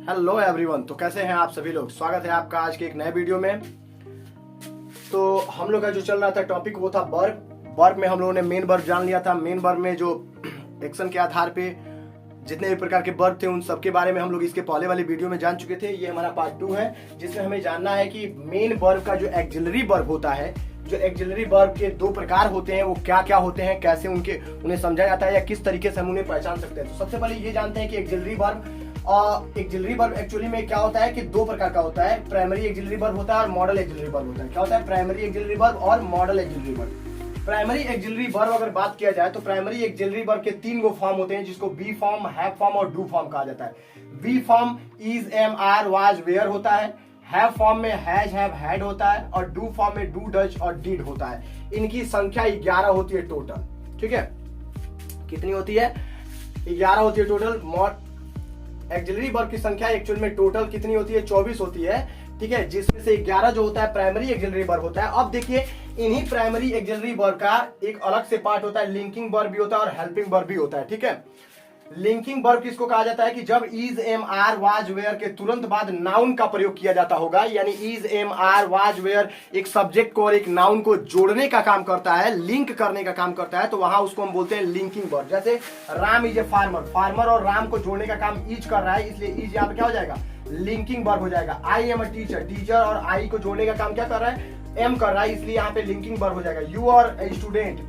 Hello everyone. तो कैसे हैं आप सभी लोग। स्वागत है आपका आज के एक नए वीडियो में। तो हम लोग का जो चल रहा था टॉपिक वो था वर्ब। वर्ब में हम लोगों ने मेन वर्ब जान लिया था। मेन वर्ब में जो एक्शन के आधार पे जितने भी प्रकार के वर्ब थे उन सबके बारे में हम लोग इसके पहले वाली वीडियो में जान चुके थे। ये हमारा पार्ट 2 है जिसमें हमें जानना है कि मेन वर्ब का जो एक्सिलरी वर्ब होता है, जो एक्सिलरी वर्ब के दो प्रकार होते हैं वो क्या क्या होते हैं, कैसे उन्हें समझा जाता है या किस तरीके से हम उन्हें पहचान सकते हैं। तो सबसे पहले ये जानते हैं कि एक्सिलरी वर्ब एक्चुअली में क्या होता है कि दो प्रकार का होता है। प्राइमरी एक्सिलरी वर्ब होता है और मॉडल एक्सिलरी वर्ब होता है। क्या होता है? प्राइमरी एक्सिलरी वर्ब और model axillary verb. Primary axillary verb अगर बात किया जाए तो प्राइमरी एक्सिलरी वर्ब के 3 गो फॉर्म होते हैं जिसको बी फॉर्म, हैव फॉर्म और डू फॉर्म कहा जाता है। Be form is, am, are, was, were होता है। हैव फॉर्म में हैज, हैव, हैड होता है और डू फॉर्म में डू, डज और डिड होता है। इनकी संख्या 11 होती है टोटल। ठीक है, कितनी होती है? 11 होती है टोटल। एक्सिलरी वर्ब की संख्या एक्चुअल में टोटल कितनी होती है? 24 होती है। ठीक है, जिसमें से 11 जो होता है प्राइमरी एक्सिलरी वर्ब होता है। अब देखिए, इन्हीं प्राइमरी एक्सिलरी वर्ब का एक अलग से पार्ट होता है, लिंकिंग वर्ब भी होता है और हेल्पिंग वर्ब भी होता है। ठीक है, लिंकिंग वर्ब किसको कहा जाता है कि जब is, am, are, was, were के तुरंत बाद नाउन का प्रयोग किया जाता होगा। यानी is, am, are, was, were एक सब्जेक्ट को और एक नाउन को जोड़ने का काम करता है, लिंक करने का काम करता है, तो वहां उसको हम बोलते हैं लिंकिंग वर्ब। जैसे Ram is a farmer, farmer और राम को जोड़ने का काम इज कर रहा है, इसलिए इज यहाँ पे क्या हो जाएगा? लिंकिंग वर्ब हो जाएगा। I am a teacher, teacher और आई को जोड़ने का काम क्या कर रहा है? एम कर रहा है, इसलिए यहाँ पे लिंकिंग वर्ब हो जाएगा। यू और स्टूडेंट,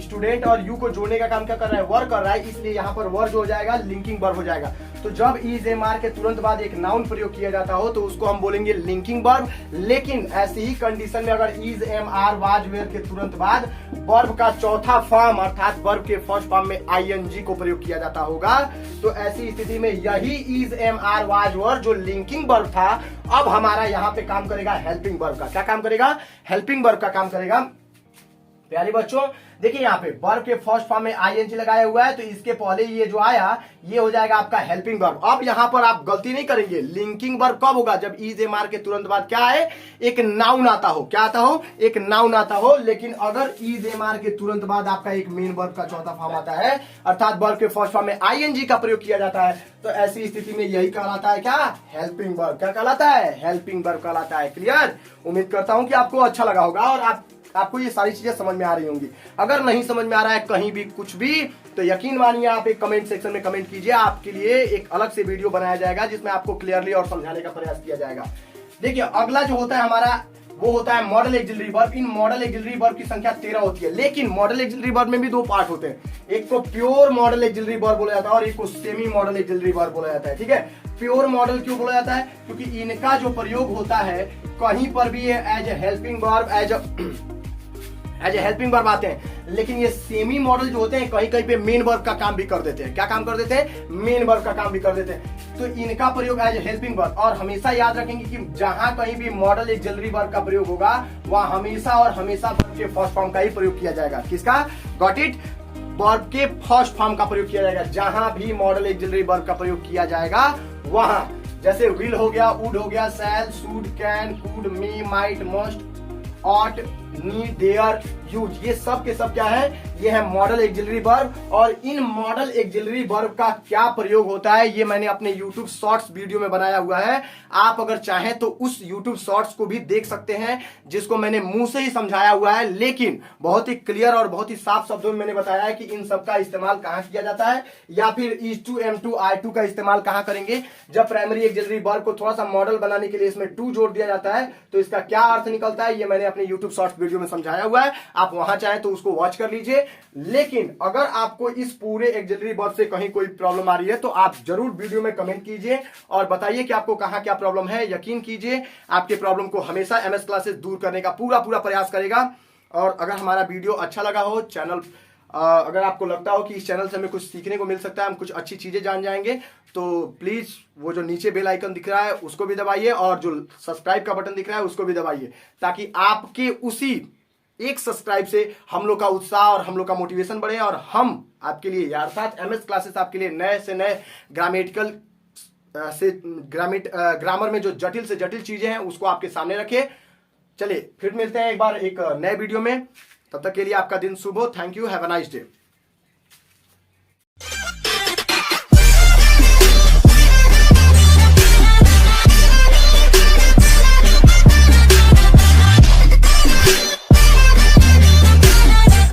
स्टूडेंट और यू को जोड़ने का काम क्या कर रहा है? वर्क कर रहा है, इसलिए यहाँ पर वर्ब हो जाएगा, लिंकिंग वर्ब हो जाएगा। तो जब इज, एम, आर के तुरंत बाद एक नाउन प्रयोग किया जाता हो तो उसको हम बोलेंगे लिंकिंग वर्ब। लेकिन ऐसी ही कंडीशन में अगर is, am, are, was, were के तुरंत बाद वर्ब का चौथा फॉर्म अर्थात वर्ब के फर्स्ट फॉर्म में आईएनजी को प्रयोग किया जाता होगा, तो ऐसी स्थिति में यही is, am, are, was, were जो लिंकिंग वर्ब था अब हमारा यहाँ पे काम करेगा हेल्पिंग वर्ब का। क्या काम करेगा? हेल्पिंग वर्ब का काम करेगा। प्यारे बच्चों देखिए, यहाँ पे वर्ब के फर्स्ट फॉर्म में आईएनजी लगाया हुआ है, तो इसके पहले ये जो आया ये हो जाएगा आपका हेल्पिंग वर्ब। अब यहाँ पर आप गलती नहीं करेंगे। लिंकिंग वर्ब कब होगा? जब इज, एम, आर के तुरंत बाद क्या है? एक नाउन आता हो। क्या आता हो? एक नाउन आता हो। लेकिन अगर इज, एम, आर के तुरंत बाद आपका एक मेन वर्ब का चौथा फॉर्म आता है अर्थात वर्ब के फर्स्ट फॉर्म में आईएनजी का प्रयोग किया जाता है, तो ऐसी स्थिति में यही कहलाता है क्या? Helping verb. क्या कहलाता है? हेल्पिंग वर्ब कहलाता है। क्लियर? उम्मीद करता हूं कि आपको अच्छा लगा होगा और आपको ये सारी चीजें समझ में आ रही होंगी। अगर नहीं समझ में आ रहा है कहीं भी कुछ भी, तो यकीन मानिए आप एक कमेंट सेक्शन में कमेंट कीजिए। आपके लिए एक अलग से वीडियो बनाया जाएगा जिसमें आपको क्लियरली और समझाने का प्रयास किया जाएगा। देखिए, अगला जो होता है हमारा वो होता है मॉडल एक्सिलरी वर्ब। इन मॉडल एक्सिलरी वर्ब की संख्या 13 होती है। लेकिन मॉडल एक्सिलरी वर्ब में भी दो पार्ट होते हैं। एक को प्योर मॉडल एक्सिलरी वर्ब बोला जाता है और एक को सेमी मॉडल एक्सिलरी वर्ब बोला जाता है। ठीक है, प्योर मॉडल क्यों बोला जाता है? क्योंकि इनका जो प्रयोग होता है कहीं पर भी as a helping verb, as a helping verb आते हैं। लेकिन ये सेमी मॉडल जो होते हैं कहीं कहीं पे मेन वर्ब का काम भी कर देते हैं। क्या काम कर देते हैं? मेन वर्ब का काम भी कर देते हैं। तो इनका प्रयोग एज ए हेल्पिंग वर्ब। और हमेशा याद रखेंगे कि जहां कहीं भी मॉडल एक्सिलरी वर्ब का प्रयोग होगा वहां हमेशा और हमेशा वर्ब के फर्स्ट फॉर्म का ही प्रयोग किया जाएगा। किसका? Got it? वर्ब के फर्स्ट फॉर्म का प्रयोग किया जाएगा। जहां भी मॉडल एक्सिलरी वर्ब का प्रयोग किया जाएगा वहां, जैसे विल हो गया, वुड हो गया, shall, should, can, could, may, might, must, ought, need, dare, use, ये सब के सब क्या है? ये है मॉडल एक्सिलरी वर्ब। और इन मॉडल एक्सिलरी वर्ब का क्या प्रयोग होता है ये मैंने अपने YouTube शॉर्ट्स वीडियो में बनाया हुआ है। आप अगर चाहें तो उस YouTube शॉर्ट्स को भी देख सकते हैं जिसको मैंने मुंह से ही समझाया हुआ है, लेकिन बहुत ही क्लियर और बहुत ही साफ शब्दों में मैंने बताया है कि इन सब का इस्तेमाल कहां किया जाता है या फिर is to, am to, I to का इस्तेमाल कहां करेंगे जब प्राइमरी एक्सिलरी वर्ब को थोड़ा सा मॉडल बनाने के लिए इसमें टू जोड़ दिया जाता है, तो इसका क्या अर्थ निकलता है ये मैंने अपने YouTube शॉर्ट्स वीडियो में समझाया हुआ है। आप वहां चाहें तो उसको वॉच कर लीजिए। लेकिन अगर आपको इस पूरे एक्सिलरी वर्ब से कहीं कोई प्रॉब्लम आ रही है तो आप जरूर वीडियो में कमेंट कीजिए और बताइए कि आपको कहां क्या प्रॉब्लम है। यकीन कीजिए आपके प्रॉब्लम को हमेशा एमएस क्लासेस दूर करने का पूरा प्रयास करेगा। और अगर हमारा वीडियो अच्छा लगा हो, चैनल अगर आपको लगता हो कि इस चैनल से हमें कुछ सीखने को मिल सकता है, हम कुछ अच्छी चीजें जान जाएंगे, तो प्लीज वो जो नीचे बेल आइकन दिख रहा है उसको भी दबाइए और जो सब्सक्राइब का बटन दिख रहा है उसको भी दबाइए, ताकि आपके उसी एक सब्सक्राइब से हम लोग का उत्साह और हम लोग का मोटिवेशन बढ़े और हम आपके लिए अर्थात एमएस क्लासेस आपके लिए नए से नए ग्रामेटिकल से ग्रामर में जो जटिल से जटिल चीजें हैं उसको आपके सामने रखे। चलिए फिर मिलते हैं एक बार एक नए वीडियो में। तब तक के लिए आपका दिन शुभ हो। Thank you. Have a nice day.